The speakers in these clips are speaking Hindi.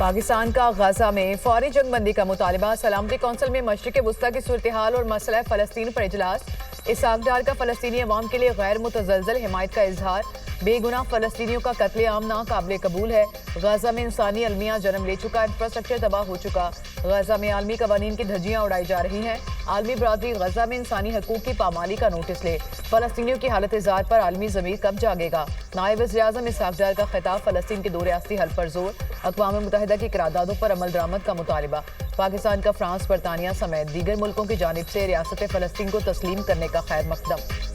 पाकिस्तान का गाजा में फौरी जंगबंदी का मुतालबा। सलामती कौंसिल में मशरिक़ वुस्ता की सूरत हाल और मसला फ़लस्तीन पर इजलास। इसहाक डार का फ़लस्तीनी अवाम के लिए गैर मुतज़लज़ल हिमायत का इजहार। बेगुनाह फ़लस्तीनियों का कत्ले आम नाकाबिल कबूल है। गाजा में इंसानी अलमिया जन्म ले चुका, इंफ्रास्ट्रक्चर तबाह हो चुका। गाजा में आलमी कवानीन की धज्जियां उड़ाई जा रही हैं। आलमी बरादरी गाजा में इंसानी हकूक की पामाली का नोटिस ले। फ़लस्तीनियों की हालत ज़ात पर आलमी ज़मीर कब जागेगा। नायब वज़ीर-ए-आज़म इसहाक डार का खिताब। फ़लस्तीन के दो रियासती हल पर जोर। अक़वाम मुत्तहिदा की करारदादों पर अमल दरामद का मुतालबा। पाकिस्तान का फ्रांस, बरतानिया समेत दीगर मुल्कों की जानिब से रियासत फ़लस्तीन को तस्लीम करने का खैर मकदम।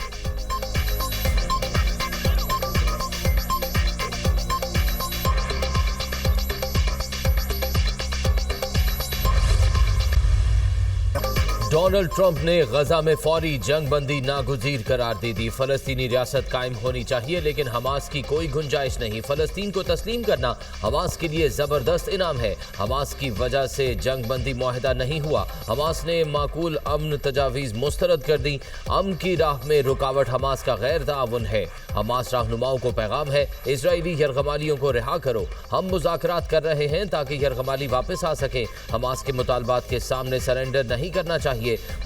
डोनाल्ड ट्रंप ने गजा में फौरी जंग बंदी नागुज़ीर करार दे दी। फलस्तीनी रियासत कायम होनी चाहिए लेकिन हमास की कोई गुंजाइश नहीं। फलस्तीन को तस्लीम करना हमास के लिए जबरदस्त इनाम है। हमास की वजह से जंग बंदी मुआहदा नहीं हुआ। हमास ने माकूल अमन तजावीज़ मुस्तरद कर दी। अमन की राह में रुकावट हमास का गैर ताउन है। हमास रहनुमाओं को पैगाम है, इजरायली यरगमालियों को रिहा करो। हम मुज़ाकरात कर रहे हैं ताकि यरगमाली वापस आ सके। हमास के मुतालबात के सामने सरेंडर नहीं करना चाहिए।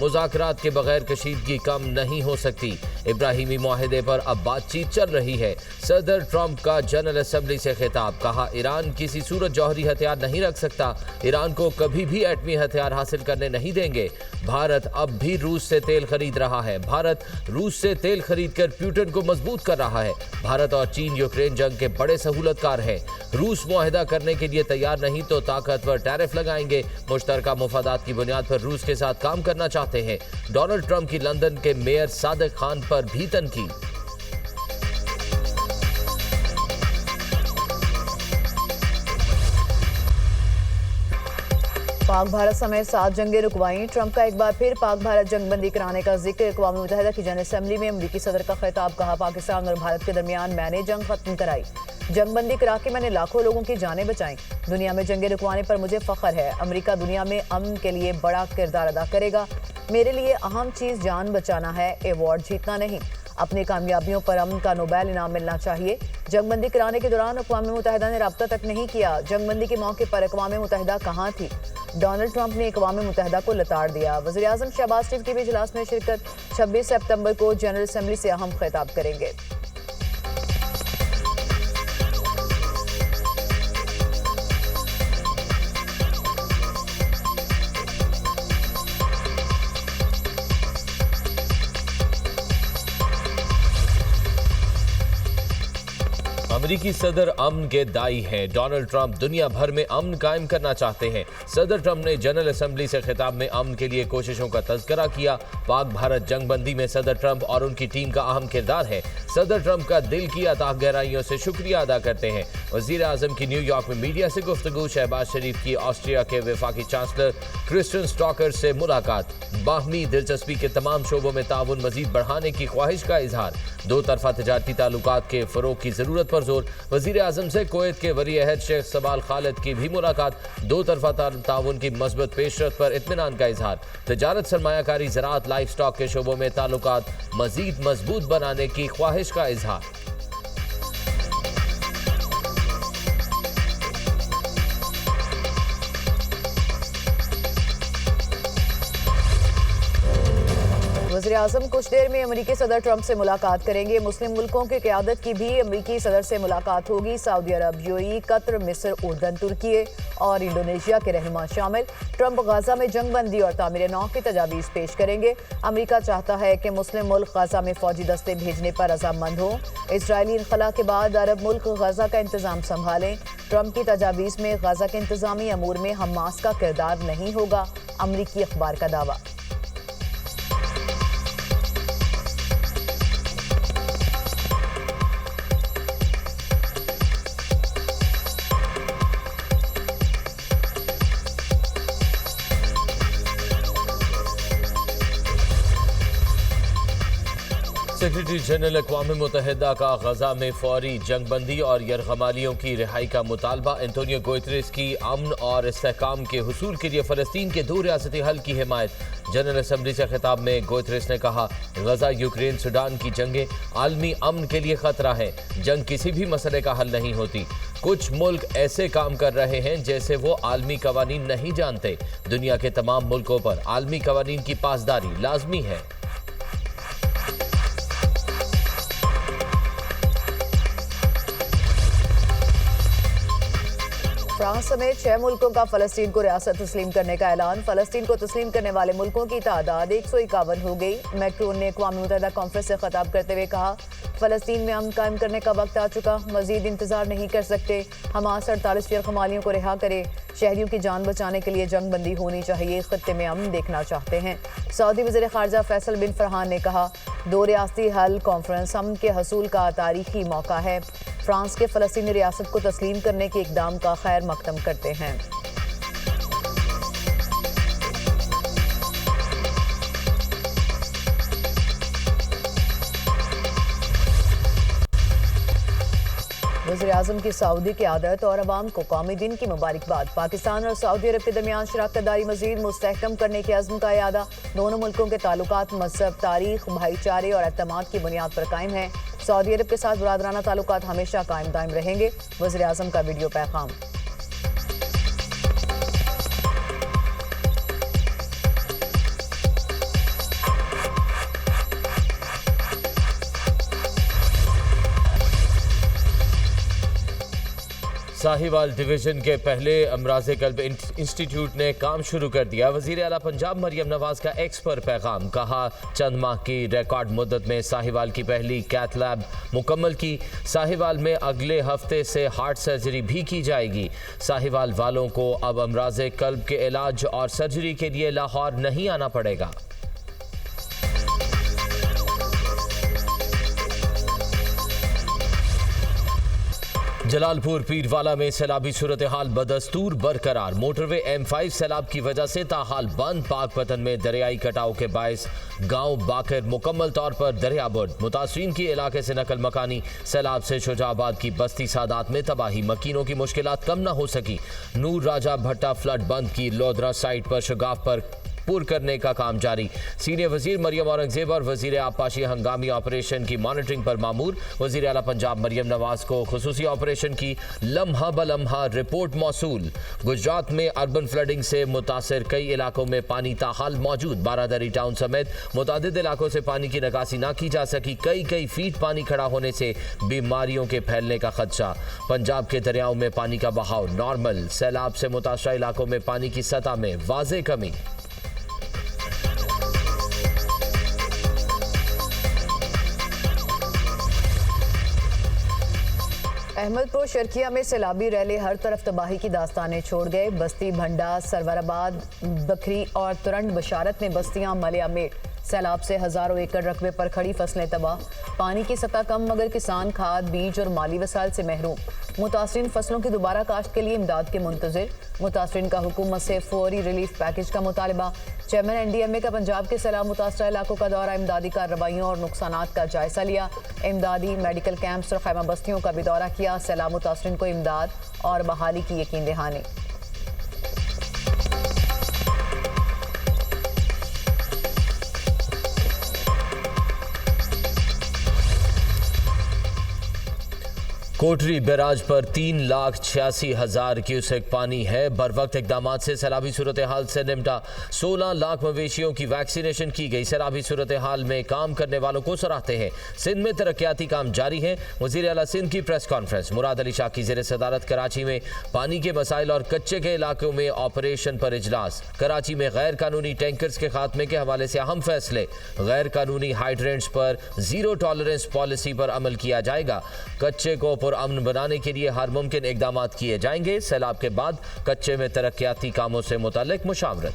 मुज़ाकरात के बगैर कशीदगी कम नहीं हो सकती। इब्राहिमी मुआहदे पर अब बातचीत चल रही है। सदर ट्रंप का जनरल असेंबली से खिताब। कहा, ईरान किसी सूरत जौहरी हथियार नहीं रख सकता। ईरान को कभी भी एटमी हथियार हासिल करने नहीं देंगे। भारत अब भी रूस से तेल खरीद रहा है। भारत रूस से तेल खरीद कर प्यूटन को मजबूत कर रहा है। भारत और चीन यूक्रेन जंग के बड़े सहूलतकार हैं। रूस मुआहदा करने के लिए तैयार नहीं तो ताकतवर टैरिफ लगाएंगे। मुश्तरका मुफादात की बुनियाद पर रूस के साथ काम करना चाहते हैं। डोनाल्ड ट्रंप की लंदन के मेयर सादिक खान पर भी तनकीद। पाक भारत समेत 7 जंगें रुकवाई। ट्रंप का एक बार फिर पाक भारत जंगबंदी कराने का जिक्र। अक़वाम मुत्तहिदा की जनरल असेंबली में अमरीकी सदर का खिताब। कहा, पाकिस्तान और भारत के दरमियान मैंने जंग खत्म कराई। जंगबंदी करा के मैंने लाखों लोगों की जानें बचाई। दुनिया में जंगें रुकवाने पर मुझे फख्र है। अमरीका दुनिया में अमन के लिए बड़ा किरदार अदा करेगा। मेरे लिए अहम चीज़ जान बचाना है, अवार्ड जीतना नहीं। अपनी कामयाबियों पर अमन का नोबेल इनाम मिलना चाहिए। जंगबंदी कराने के दौरान अक़वाम मुत्तहिदा ने रब्ता तक नहीं किया। जंगबंदी के मौके पर अक़वाम मुत्तहिदा कहाँ थी। डोनाल्ड ट्रंप ने अक़वाम मुत्तहिदा को लताड़ दिया। वज़ीर-ए-आज़म शहबाज शरीफ की भी इजलास में शिरकत। 26 सितंबर को जनरल असेंबली से अहम खिताब करेंगे। अमरीकी सदर अमन के दाई हैं। डोनाल्ड ट्रंप दुनिया भर में अमन कायम करना चाहते हैं। सदर ट्रंप ने जनरल असेंबली से खिताब में अमन के लिए कोशिशों का तज़किरा किया। पाक भारत जंगबंदी में सदर ट्रंप और उनकी टीम का अहम किरदार है। सदर ट्रंप का दिल की अता गहराइयों से शुक्रिया अदा करते हैं। वज़ीर आज़म की न्यूयॉर्क में मीडिया से गुफ्तगू। शहबाज शरीफ की ऑस्ट्रिया के वफाकी चांसलर क्रिस्टियन स्टॉकर से मुलाकात। बाहमी दिलचस्पी के तमाम शोबों में ताउन मजीद बढ़ाने की ख्वाहिश का इजहार। दो तरफा तजारती ताल्लुकात के फ़रोग़ की ज़रूरत पर जोर। वज़ीर आज़म से कुवैत के वली अहद शेख सबाल खालिद की भी मुलाकात। दो तरफा ताउन की मज़बूत पेशरफ्त पर इत्मीनान का इजहार। तजारत, सरमायाकारी, ज़राअत, लाइफ स्टॉक के शोबों में ताल्लुकात मजीद मजबूत बनाने की ख्वाहिश का इजहार। वज़ीर-ए-आज़म कुछ देर में अमरीकी सदर ट्रंप से मुलाकात करेंगे। मुस्लिम मुल्कों की क़यादत की भी अमरीकी सदर से मुलाकात होगी। सऊदी अरब, यूएई, कतर, मिस्र, उर्दन, तुर्की और इंडोनेशिया के रहनुमा शामिल। ट्रंप गाजा में जंगबंदी और तामीर नौ की तजावीज़ पेश करेंगे। अमरीका चाहता है कि मुस्लिम मुल्क गाजा में फौजी दस्ते भेजने पर रज़ामंद हो। इजरायली इनखला के बाद अरब मुल्क गाजा का इंतज़ाम संभालें। ट्रंप की तजावीज़ में गाजा के इंतज़ामी अमूर में हमास का किरदार नहीं होगा। अमरीकी अखबार का दावा। सेक्रेटरी जनरल अक़वाम मुत्तहिदा का गजा में फौरी जंगबंदी और यरगमालियों की रिहाई का मुतालबा। एंटोनियो गुतेरेस की अमन और इस्तेहकाम के हुसूल के लिए फ़लस्तीन के 2 रियासती हल की हिमायत। जनरल असम्बली से खिताब में गुतेरेस ने कहा, गजा, यूक्रेन, सूडान की जंगें आलमी अमन के लिए खतरा है। जंग किसी भी मसले का हल नहीं होती। कुछ मुल्क ऐसे काम कर रहे हैं जैसे वो आलमी कवानीन नहीं जानते। दुनिया के तमाम मुल्कों पर आलमी कवानीन की पासदारी लाजमी है। फ्रांस समेत 6 मुल्कों का फ़लस्तीन को रियासत तस्लीम करने का ऐलान। फ़लस्तीन को तस्लीम करने वाले मुल्कों की तादाद 151 हो गई। मैक्रोन ने अक़वाम मुत्तहिदा कॉन्फ्रेंस से खिताब करते हुए कहा, फ़लस्तीन में अमन कायम करने का वक्त आ चुका, मजीद इंतजार नहीं कर सकते। हमास 48 यरगमालियों को रिहा करे। शहरियों की जान बचाने के लिए जंग बंदी होनी चाहिए। खत्ते में अमन देखना चाहते हैं। सऊदी वज़ीर ख़ारजा फैसल बिन फरहान ने कहा, 2 रियासती हल कॉन्फ्रेंस अमन के हसूल का तारीखी मौका है। फ्रांस के फ़लस्तीनी रियासत को तस्लीम करने के इक़दाम का खैर मकदम करते हैं। वज़ीर-ए-आज़म की सऊदी क़यादत और अवाम को कौमी दिन की मुबारकबाद। पाकिस्तान और सऊदी अरब के दरमियान शराकतदारी मज़ीद मुस्तहकम करने के अज़्म का यादा। दोनों मुल्कों के ताल्लुकात मज़हब, तारीख, भाईचारे और एतमाद की बुनियाद पर कायम है। सऊदी अरब के साथ बुरादराना ताल्लुकात हमेशा कायम दायम रहेंगे। वज़ीर-ए-आज़म का वीडियो पैगाम। साहिवाल डिवीजन के पहले अमराज़े कल्ब इंस्टीट्यूट ने काम शुरू कर दिया। वज़ीर आला पंजाब मरियम नवाज का एक्स पर पैगाम। कहा, चंद माह की रिकॉर्ड मुद्दत में साहिवाल की पहली कैथ लैब मुकम्मल की। साहिवाल में अगले हफ्ते से हार्ट सर्जरी भी की जाएगी। साहिवाल वालों को अब अमराज़े कल्ब के इलाज और सर्जरी के लिए लाहौर नहीं आना पड़ेगा। जलालपुर पीरवाला में सैलाबी सूरत हाल बदस्तूर बरकरार। मोटरवे M5 सैलाब की वजह से ताहाल बंद। पाकपतन में दरियाई कटाव के बायस गांव बाकर मुकम्मल तौर पर दरियाबुर्द। मुतासरीन की इलाके से नकल मकानी। सैलाब से शुजाबाद की बस्ती सादात में तबाही। मकीनों की मुश्किलात कम न हो सकी। नूर राजा भट्टा फ्लड बंद की। लोधरा साइट पर शगाफ पर पुर करने का काम जारी। सीनियर वजीर मरियम औरंगजेब और वजीर आबपाशी हंगामी ऑपरेशन की मॉनिटरिंग पर मामूर। वजीर आला पंजाब मरियम नवाज को खुसूसी ऑपरेशन की लम्हा बलम्हा रिपोर्ट मौसूल। गुजरात में अर्बन फ्लडिंग से मुतासर कई इलाकों में पानी ताहाल मौजूद। बारादरी टाउन समेत मुतादिद इलाकों से पानी की निकासी ना की जा सकी। कई फीट पानी खड़ा होने से बीमारियों के फैलने का खदशा। पंजाब के दरियाओं में पानी का बहाव नॉर्मल। सैलाब से मुतासरा इलाकों में पानी की सतह में वाज़ेह कमी। अहमदपुर शर्खिया में सैलाबी रैले हर तरफ तबाही की दास्तानें छोड़ गए। बस्ती भंडा, सरवराबाद, बखरी और तुरंड बशारत में बस्तियां मलिया मेट। सैलाब से हजारों एकड़ रकबे पर खड़ी फसलें तबाह। पानी की सतह कम मगर किसान खाद, बीज और माली वसाइल से महरूम। मुतासरीन फसलों की दोबारा काश्त के लिए इमदाद के मुंतजिर। मुतासरीन का हुकूमत से फौरी रिलीफ पैकेज का मुतालबा। चेयरमैन NDMA का पंजाब के सैलाब मुतासरा इलाकों का दौरा। इमदादी कार्रवाइयों और नुकसानात का जायजा लिया। इमदादी मेडिकल कैंप्स और खैमा बस्तियों का भी दौरा किया। सैलाब मुतासरीन को इमदाद और बहाली की यकीन दहानी। कोटरी बैराज पर 3,86,000 क्यूसेक पानी है। बर वक्त इकदाम से सैलाबी सूरत हाल से निपटा। 16 लाख मवेशियों की वैक्सीनेशन की गई। सैलाबी सूरत हाल में काम करने वालों को सराहते हैं। सिंध में तरक्याती काम जारी है। वज़ीर आला सिंध की प्रेस कॉन्फ्रेंस। मुराद अली शाह की ज़ेर सदारत कराची में पानी के मसाइल और कच्चे के इलाकों में ऑपरेशन पर इजलास। कराची में गैर कानूनी टैंकर्स के खात्मे के हवाले से अहम फैसले। गैर कानूनी हाइड्रेंट्स पर जीरो टॉलरेंस पॉलिसी पर अमल किया जाएगा। कच्चे को अमन बनाने के लिए हर मुमकिन इकदाम किए जाएंगे। सैलाब के बाद कच्चे में तरक्याती कामों से मुताल्लिक मुशावरत।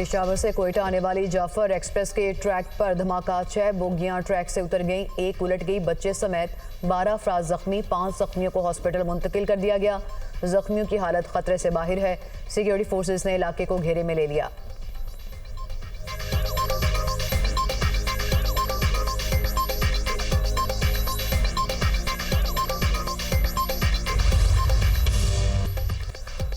पेशावर से कोयटा आने वाली जाफर एक्सप्रेस के ट्रैक पर धमाका। 6 बोगियां ट्रैक से उतर गईं, 1 उलट गई। बच्चे समेत 12 अफराद जख्मी। 5 जख्मियों को हॉस्पिटल मुंतकिल कर दिया गया। जख्मियों की हालत खतरे से बाहर है। सिक्योरिटी फोर्सेस ने इलाके को घेरे में ले लिया।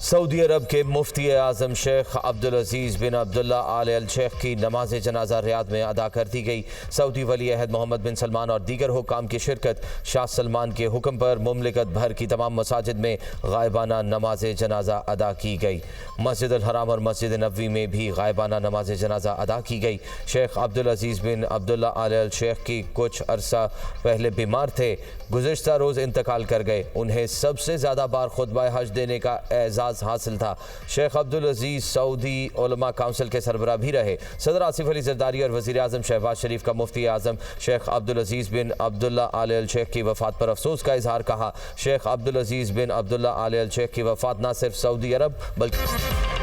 सऊदी अरब के मुफ्ती आज़म शेख अब्दुल अजीज़ बिन अब्दुल्ला आल अल शेख की नमाज जनाजा रियाद में अदा कर दी गई। सऊदी वली अहद मोहम्मद बिन सलमान और दीगर हुक्काम की शिरकत। शाह सलमान के हुक्म पर मुमलिकत भर की तमाम मसाजिद में गायबाना नमाज जनाजा अदा की गई। मस्जिद अल हराम और मस्जिद नबवी में भी गायबाना नमाज जनाजा अदा की गई। शेख अब्दुल अजीज़ बिन अब्दुल्ला आल अल शेख की कुछ अरसा पहले बीमार थे, गुज़िश्ता रोज़ इंतकाल कर गए। उन्हें सबसे ज़्यादा बार खुतबा हज देने का एजाज़ हासिल था। शेख अब्दुल अजीज़ सऊदी उलमा काउंसिल के सरबराह भी रहे। सदर आसिफ अली जरदारी और वज़ीर आज़म शहबाज शरीफ का मुफ्ती आज़म शेख अब्दुल अजीज़ बिन अब्दुल्ला आल अल शेख की वफ़ात पर अफसोस का इजहार कहा। शेख अब्दुल अजीज़ बिन अब्दुल्ला आल अल शेख की वफ़ात न सिर्फ सऊदी अरब बल्कि